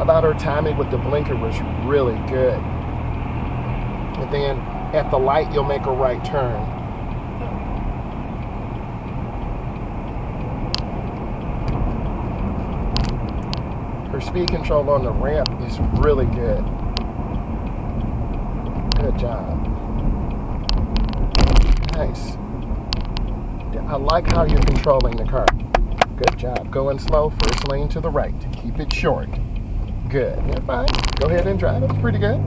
How about her timing with the blinker was really good. And then at the light, you'll make a right turn. Her speed control on the ramp is really good. Good job. Nice. I like how you're controlling the car. Good job. Going slow, first lane to the right. Keep it short. Good. You're fine. Go ahead and drive. It's pretty good.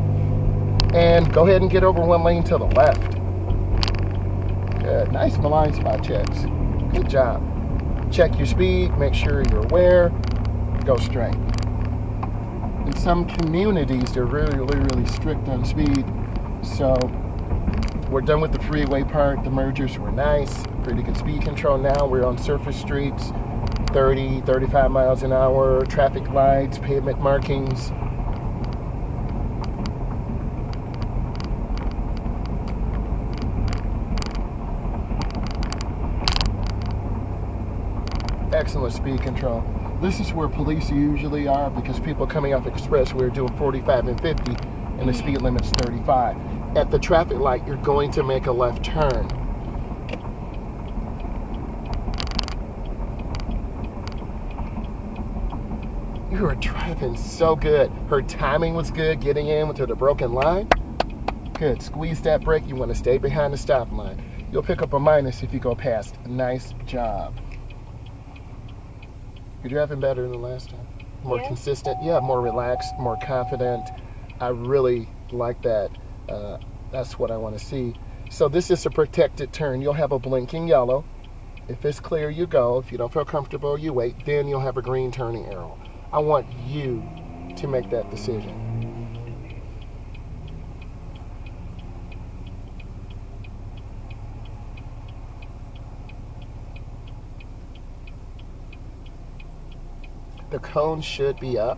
And go ahead and get over one lane to the left. Good. Nice blind spot checks. Good job. Check your speed. Make sure you're aware. Go straight. In some communities, they're really strict on speed. So we're done with the freeway part. The mergers were nice. Pretty good speed control now. We're on surface streets. 30, 35 miles an hour. Traffic lights, pavement markings. Excellent speed control. This is where police usually are because people coming off expressway are doing 45 and 50 and the speed limit's 35. At the traffic light, you're going to make a left turn. You are driving so good. Her timing was good, getting into the broken line. Good. Squeeze that brake. You want to stay behind the stop line. You'll pick up a minus if you go past. Nice job. You're driving better than last time. More consistent. Yeah, more relaxed, more confident. I really like that. That's what I want to see. So this is a protected turn. You'll have a blinking yellow. If it's clear, you go. If you don't feel comfortable, you wait. Then you'll have a green turning arrow. I want you to make that decision. The cone should be up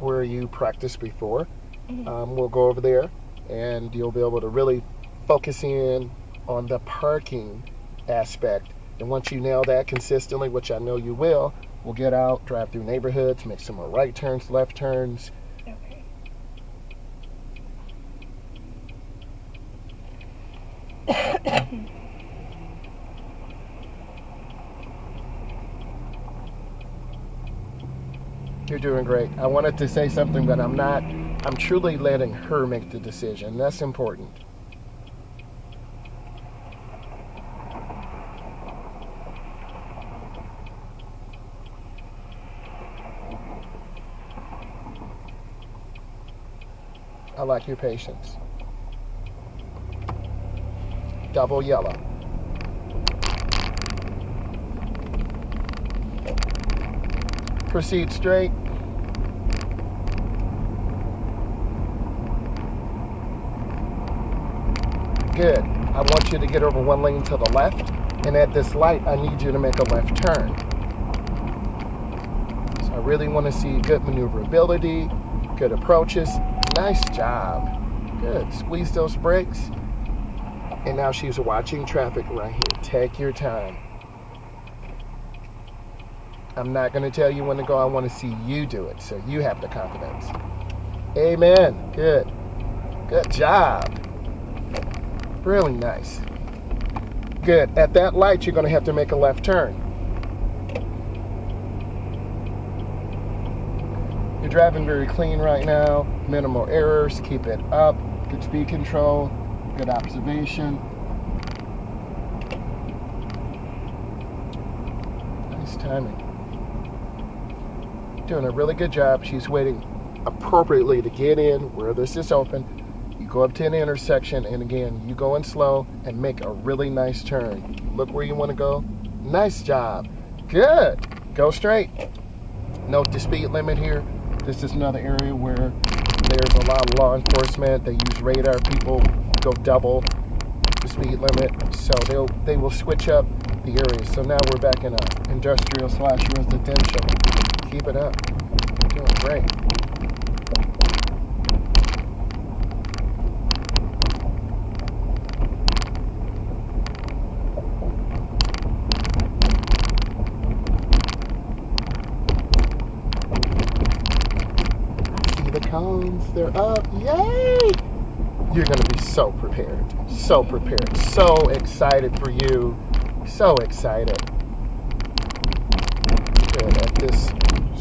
where you practiced before. We'll go over there and you'll be able to really focus in on the parking aspect. And once you nail that consistently, which I know you will, we'll get out, drive through neighborhoods, make some more right turns, left turns. Okay. You're doing great. I wanted to say something, but I'm not. I'm truly letting her make the decision. That's important. I like your patience. Double yellow. Proceed straight. Good. I want you to get over one lane to the left, and at this light, I need you to make a left turn. So I really want to see good maneuverability, good approaches. Nice job. Good. Squeeze those brakes. And now she's watching traffic right here. Take your time. I'm not going to tell you when to go. I want to see you do it so you have the confidence. Amen. Good. Good job. Really nice. Good. At that light, you're going to have to make a left turn. You're driving very clean right now. Minimal errors. Keep it up. Good speed control. Good observation. Nice timing. Doing a really good job. She's waiting appropriately to get in where this is open. You go up to an intersection, and again, you go in slow and make a really nice turn. Look where you want to go. Nice job. Good. Go straight. Note the speed limit here. This is another area where there's a lot of law enforcement. They use radar. People go double the speed limit, so they will switch up the areas. So now we're back in a industrial/residential. Keep it up. You're doing great. The cones, they're up. Yay! You're going to be so prepared. So prepared. So excited for you. So excited. Good. At this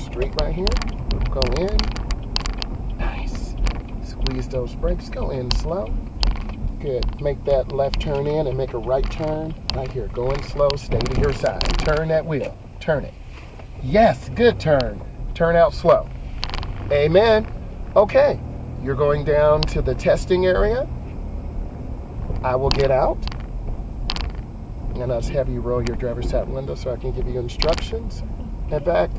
street right here. Go in. Nice. Squeeze those brakes. Go in slow. Good. Make that left turn in and make a right turn. Right here. Go in slow. Stay to your side. Turn that wheel. Turn it. Yes. Good turn. Turn out slow. Amen. Okay. You're going down to the testing area. I will get out. And I'll just have you roll your driver's side window so I can give you instructions. In fact,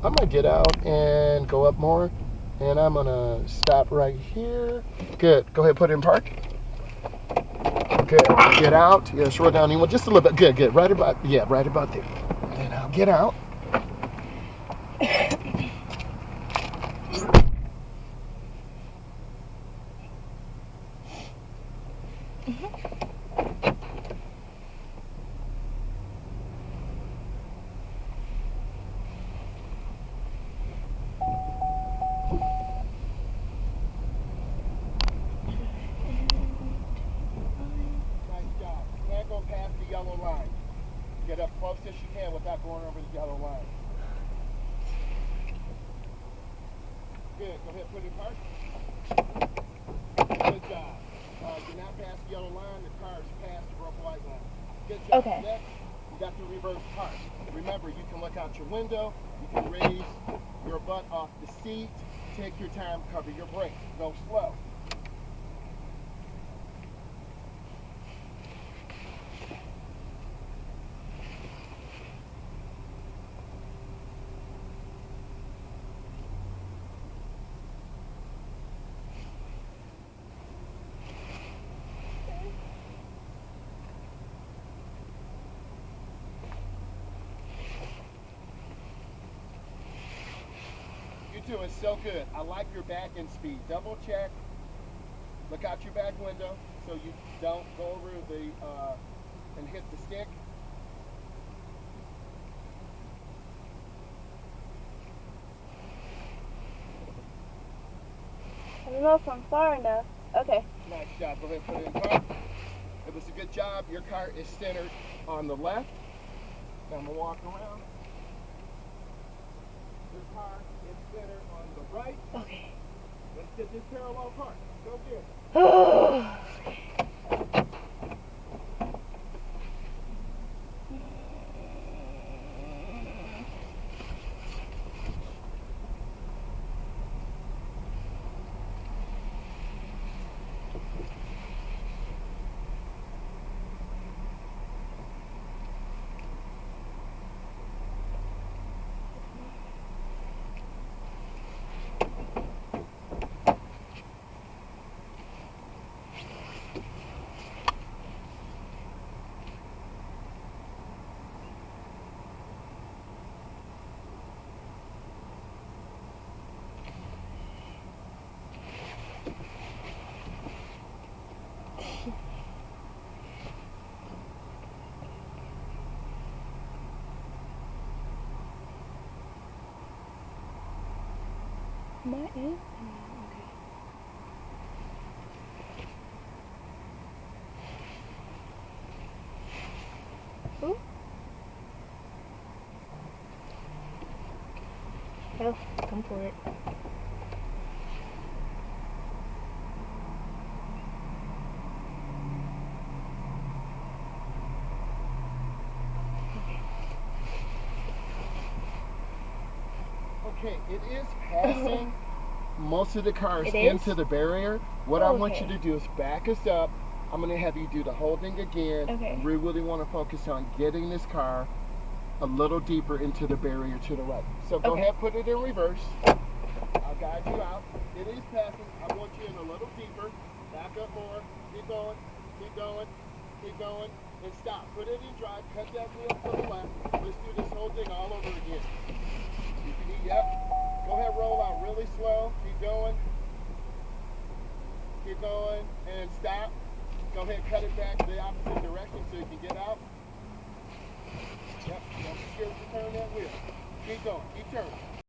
I'm going to get out and go up more. And I'm going to stop right here. Good. Go ahead, put it in park. Good. Get out. Yes, roll down. Just a little bit. Good, good. Right about there. And I'll get out. Go past the yellow line. Get up close as you can without going over the yellow line. Good. Go ahead, put it in park. Good job. You're now past the yellow line. The car is past the broken white line. Good job. Okay. Next, you got the reverse park. Remember, you can look out your window. You can raise your butt off the seat. Take your time. Cover your brakes. Go slow. You're doing so good. I like your back end speed. Double check. Look out your back window so you don't go over the and hit the stick. I don't know if I'm far enough. Okay. Nice job. Go ahead and put it in park. It was a good job. Your car is centered on the left. Now I'm going to walk around. Your car is centered on the right. Okay. Let's get this parallel park. Go get it. My is? Okay. Ooh. Oh, come for it. Okay, it is passing most of the cars It is? into the barrier. What I want you Okay. to do is back us up. I'm going to have you do the holding again. Okay. We really want to focus on getting this car a little deeper into the barrier to the right. So go Okay. ahead, put it in reverse. I'll guide you out. It is passing. I want you in a little deeper. Back up more. Keep going. Keep going. Keep going. And stop. Put it in drive. Cut that wheel to the left. Let's do this whole thing all over again. Yep. Go ahead, roll out really slow. Keep going. Keep going. And stop. Go ahead, cut it back the opposite direction so you can get out. Yep. Don't be scared to turn that wheel. Keep going. Keep turning.